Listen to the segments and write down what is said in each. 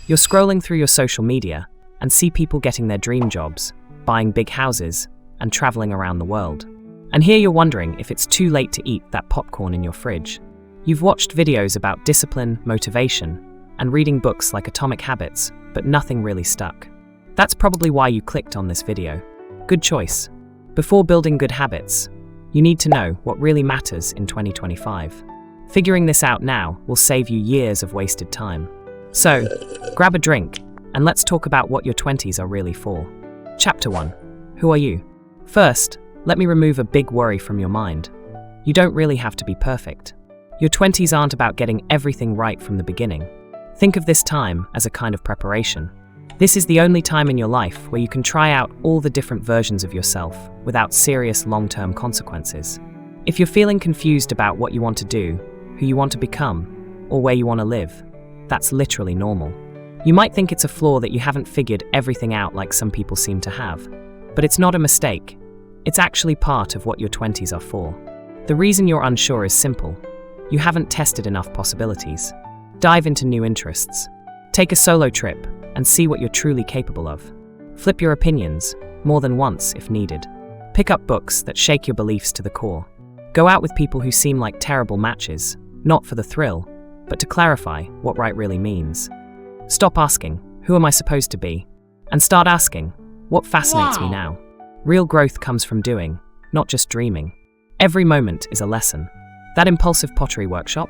You're scrolling through your social media and see people getting their dream jobs, buying big houses, and traveling around the world. And here you're wondering if it's too late to eat that popcorn in your fridge. You've watched videos about discipline, motivation, and reading books like Atomic Habits, but nothing really stuck. That's probably why you clicked on this video. Good choice. Before building good habits, you need to know what really matters in 2025. Figuring this out now will save you years of wasted time. So, grab a drink, and let's talk about what your 20s are really for. Chapter 1. Who are you? First, let me remove a big worry from your mind. You don't really have to be perfect. Your 20s aren't about getting everything right from the beginning. Think of this time as a kind of preparation. This is the only time in your life where you can try out all the different versions of yourself without serious long-term consequences. If you're feeling confused about what you want to do, who you want to become, or where you want to live, that's literally normal. You might think it's a flaw that you haven't figured everything out like some people seem to have, but it's not a mistake. It's actually part of what your 20s are for. The reason you're unsure is simple. You haven't tested enough possibilities. Dive into new interests. Take a solo trip and see what you're truly capable of. Flip your opinions, more than once if needed. Pick up books that shake your beliefs to the core. Go out with people who seem like terrible matches, not for the thrill, but to clarify what right really means. Stop asking, who am I supposed to be? And start asking, what fascinates me now? Real growth comes from doing, not just dreaming. Every moment is a lesson. That impulsive pottery workshop?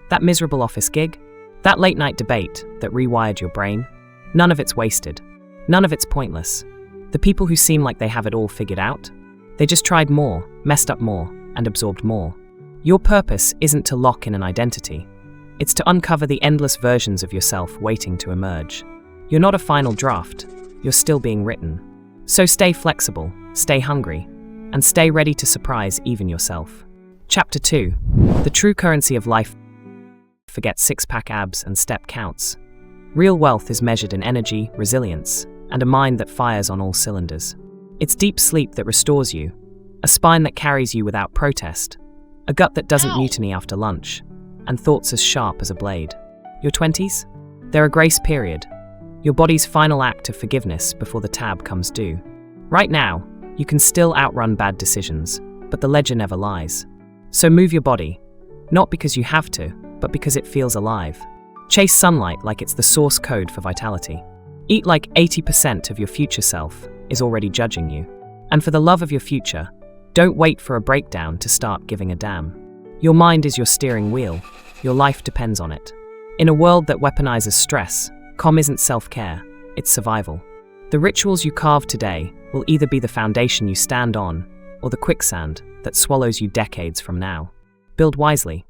That miserable office gig? That late night debate that rewired your brain? None of it's wasted. None of it's pointless. The people who seem like they have it all figured out? They just tried more, messed up more, and absorbed more. Your purpose isn't to lock in an identity. It's to uncover the endless versions of yourself waiting to emerge. You're not a final draft. You're still being written. So stay flexible, stay hungry, and stay ready to surprise even yourself. Chapter 2. The true currency of life. Forget six-pack abs and step counts. Real wealth is measured in energy, resilience, and a mind that fires on all cylinders. It's deep sleep that restores you, a spine that carries you without protest, a gut that doesn't mutiny after lunch, and thoughts as sharp as a blade. Your 20s? They're a grace period, your body's final act of forgiveness before the tab comes due. Right now, you can still outrun bad decisions, but the ledger never lies. So move your body, not because you have to, but because it feels alive. Chase sunlight like it's the source code for vitality. Eat like 80% of your future self is already judging you. And for the love of your future, don't wait for a breakdown to start giving a damn. Your mind is your steering wheel. Your life depends on it. In a world that weaponizes stress, calm isn't self-care, it's survival. The rituals you carve today will either be the foundation you stand on or the quicksand that swallows you decades from now. Build wisely.